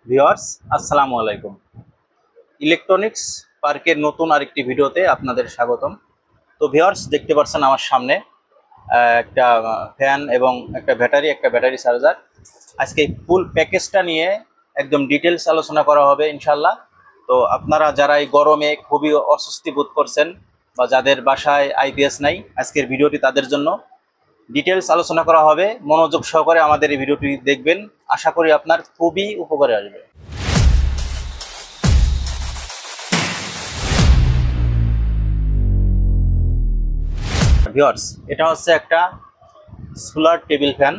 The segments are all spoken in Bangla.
ভিউয়ার্স, আসসালামু আলাইকুম। ইলেকট্রনিক্স পার্কের নতুন আরেকটি ভিডিওতে আপনাদের স্বাগতম। তো ভিউয়ার্স, দেখতে পাচ্ছেন আমার সামনে একটা ফ্যান এবং একটা ব্যাটারি চার্জার। আজকে এই ফুল প্যাকেজটা নিয়ে একদম ডিটেলস আলোচনা করা হবে ইনশাল্লাহ। তো আপনারা যারা এই গরমে খুবই অস্বস্তি বোধ করছেন বা যাদের বাসায় আইপিএস নাই, আজকের ভিডিওটি তাদের জন্য। ডিটেলস আলোচনা করা হবে, মনোযোগ সহকারে আমাদের এই ভিডিওটি দেখবেন। আশা করি আপনার খুবই উপকারে আসবে। ভিউয়ার্স, এটা হচ্ছে একটা সোলার টেবিল ফ্যান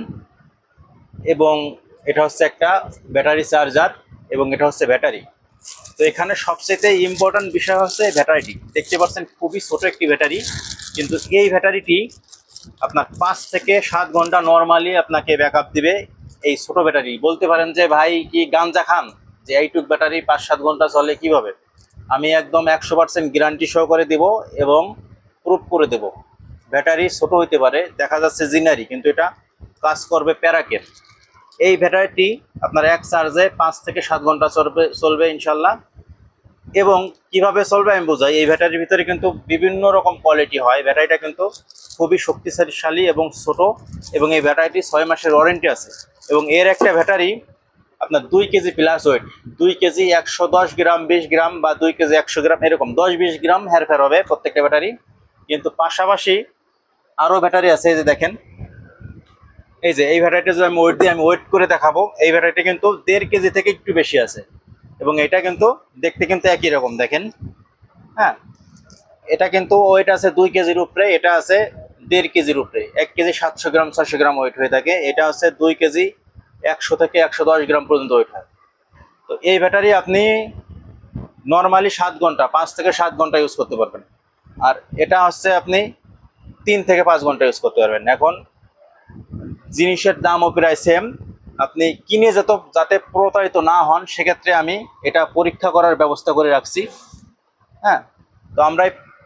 এবং এটা হচ্ছে একটা ব্যাটারি চার্জার এবং এটা হচ্ছে ব্যাটারি। তো এখানে সবচেয়ে ইম্পর্টেন্ট বিষয় হচ্ছে ব্যাটারিটি। দেখতে পাচ্ছেন খুবই ছোট একটি ব্যাটারি, কিন্তু এই ব্যাটারিটি আপনার 5 থেকে 7 ঘন্টা নর্মালি আপনাকে ব্যাকআপ দিবে। এই ছোট ব্যাটারি বলতে পারেন যে ভাই কি গাঞ্জা খান যে এইটুক ব্যাটারি 5-7 ঘন্টা চলে কিভাবে? আমি একদম 100% গ্যারান্টি সহকারে দেব এবং প্রুফ করে দেব। ব্যাটারি ছোট হইতে পারে, দেখা যাচ্ছে জিনারি, কিন্তু এটা কাজ করবে প্যারাকের। এই ব্যাটারিটি আপনার এক চার্জে 5 থেকে 7 ঘন্টা চলবে ইনশাল্লাহ। এবং কিভাবে চলবে আমি বোঝাই। এই ব্যাটারির ভিতরে কিন্তু বিভিন্ন রকম কোয়ালিটি হয়। ব্যাটারিটা কিন্তু খুবই শক্তিশালী এবং ছোট, এবং এই ব্যাটারিটি 6 মাসের ওয়ারেন্টি আছে। এবং এর একটা ব্যাটারি আপনার 2 কেজি প্লাস ওয়েট, 2 কেজি 110 গ্রাম, 20 গ্রাম বা 2 কেজি 100 গ্রাম, এরকম 10-20 গ্রাম হেরফের হবে প্রত্যেকটা ব্যাটারি। কিন্তু পাশাপাশি আরও ব্যাটারি আছে, এই যে দেখেন, এই যে এই ব্যাটারিটা যদি আমি ওয়েট করে দেখাবো, এই ব্যাটারিটা কিন্তু 1.5 কেজি থেকে একটু বেশি আছে। এবং এটা কিন্তু দেখতে কিন্তু একই রকম, দেখেন। হ্যাঁ, এটা কিন্তু ওয়েট আছে 2 কেজির উপরে, এটা আছে 1.5 কেজির উপরে। 1 কেজি 700 গ্রাম 600 গ্রাম ওয়েট হয়ে থাকে, এটা হচ্ছে 2 কেজি 100 থেকে 110 গ্রাম পর্যন্ত ওয়েট হয়। তো এই ব্যাটারি আপনি নর্মালি 7 ঘন্টা, 5 থেকে 7 ঘন্টা ইউজ করতে পারবেন। আর এটা হচ্ছে আপনি 3 থেকে 5 ঘন্টা ইউজ করতে পারবেন। এখন জিনিসের দামও প্রায় সেম। আপনি কিনে যাতে প্রতারিত না হন, সেক্ষেত্রে আমি এটা পরীক্ষা করার ব্যবস্থা করে রাখছি। হ্যাঁ, তো আমরা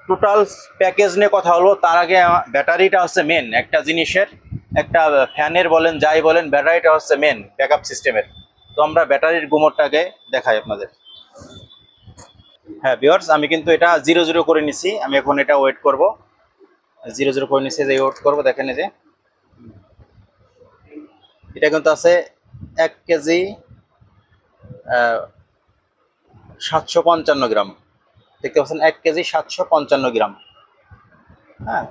টোটাল প্যাকেজ নিয়ে কথা হলো। তার আগে ব্যাটারিটা হচ্ছে মেন একটা জিনিসের, একটা ফ্যানের বলেন যাই বলেন, ব্যাটারিটা হচ্ছে মেন ব্যাকআপ সিস্টেমের। তো আমরা ব্যাটারির গুমরটাকে দেখাই আপনাদের। হ্যাঁ ভিউয়ার্স, আমি কিন্তু এটা 0-0 করে নিছি। আমি এখন এটা ওয়েট করব, 0-0 করে নিছি, যে ওয়েট করবো। দেখেন এই যে এটা কিন্তু আছে 1 কেজি 755 গ্রাম। দেখতে পাচ্ছেন 1 কেজি 755 গ্রাম। হ্যাঁ,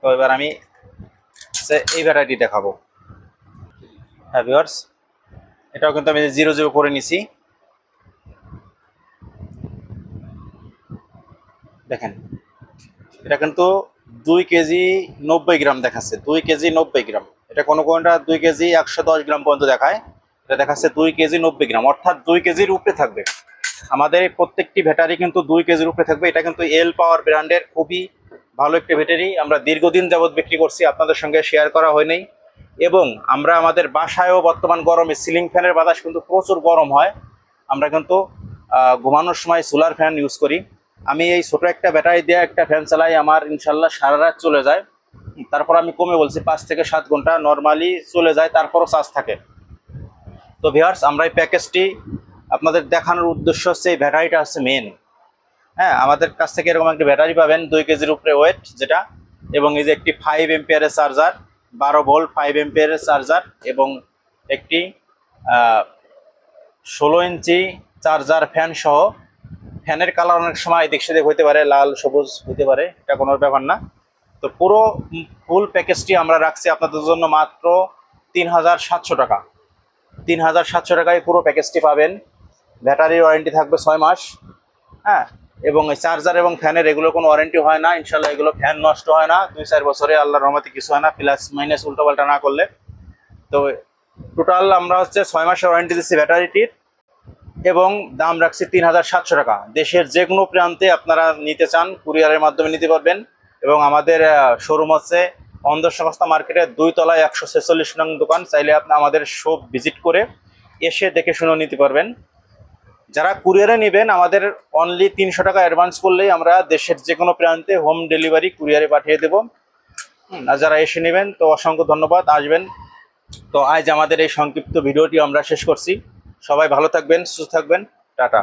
তো এবার আমি এই ভ্যারাইটি দেখাবো। হ্যাঁ ভিউয়ার্স, এটাও কিন্তু আমি 0-0 করে নিছি। দেখেন, এটা কিন্তু 2 কেজি 90 গ্রাম দেখাচ্ছে, 2 কেজি 90 গ্রাম। এটা কোনোটা 2 কেজি 110 গ্রাম পর্যন্ত দেখায়, এটা দেখাচ্ছে 2 কেজি 90 গ্রাম, অর্থাৎ 2 কেজির উপরে থাকবে। আমাদের প্রত্যেকটি ব্যাটারি কিন্তু 2 কেজির উপরে থাকবে। এটা কিন্তু এল পাওয়ার ব্র্যান্ডের খুবই ভালো একটি ব্যাটারি। আমরা দীর্ঘদিন যাবৎ বিক্রি করছি, আপনাদের সঙ্গে শেয়ার করা হয়নি। এবং আমরা আমাদের বাসায়ও বর্তমান গরমে সিলিং ফ্যানের বাতাস কিন্তু প্রচুর গরম হয়, আমরা কিন্তু ঘুমানোর সময় সোলার ফ্যান ইউজ করি। আমি এই ছোটো একটা ব্যাটারি দিয়ে একটা ফ্যান চালাই, আমার ইনশাল্লাহ সারা রাত চলে যায়। তারপর আমি কমে বলছি 5 থেকে 7 ঘন্টা নর্মালি চলে যায়, তারপরও চার্জ থাকে। তো ভিউয়ার্স, আমরা এই প্যাকেজটি আপনাদের দেখানোর উদ্দেশ্য হচ্ছে এই ব্যাটারিটা হচ্ছে মেন। হ্যাঁ, আমাদের কাছ থেকে এরকম একটা ব্যাটারি পাবেন 2 কেজির উপরে ওয়েট যেটা, এবং এই যে একটি 5 এম্পিয়ারের চার্জার, 12 ভোল্ট 5 এম্পিয়ারের চার্জার, এবং একটি 16 ইঞ্চি চার্জার ফ্যান সহ। ফ্যানের কালার অনেক সময় এদিক সেদিক হইতে পারে, লাল সবুজ হইতে পারে, এটা কোনো ব্যাপার না। তো পুরো ফুল প্যাকেজটি আমরা রাখছি আপনাদের জন্য মাত্র 3700 টাকা। 3700 টাকায় পুরো প্যাকেজটি পাবেন। ব্যাটারির ওয়ারেন্টি থাকবে 6 মাস। হ্যাঁ, এবং এই চার্জার এবং ফ্যানের এগুলো কোনো ওয়ারেন্টি হয় না ইনশাল্লাহ। এগুলো ফ্যান নষ্ট হয় না 2-4 বছরে, আল্লাহর রহমতে কিছু হয় না, প্লাস মাইনাস উল্টোপাল্টা না করলে। তো টোটাল আমরা হচ্ছে 6 মাসের ওয়ারেন্টি দিচ্ছি ব্যাটারিটির, এবং দাম রাখছি 3700 টাকা। দেশের যে কোনো প্রান্তে আপনারা নিতে চান কুরিয়ারের মাধ্যমে নিতে পারবেন। এবং আমাদের শোরুম হচ্ছে অন্ধসংস্থা মার্কেটের 2 তলায় 146 নং দোকান। চাইলে আপনি আমাদের শপ ভিজিট করে এসে দেখে শুনে নিতে পারবেন। যারা কুরিয়ারে নেবেন, আমাদের অনলি 300 টাকা অ্যাডভান্স করলেই আমরা দেশের যে কোনো প্রান্তে হোম ডেলিভারি কুরিয়ারে পাঠিয়ে দেবো। আর যারা এসে নেবেন তো অসংখ্য ধন্যবাদ, আসবেন। তো আজ আমাদের এই সংক্ষিপ্ত ভিডিওটি আমরা শেষ করছি। সবাই ভালো থাকবেন, সুস্থ থাকবেন। টাটা।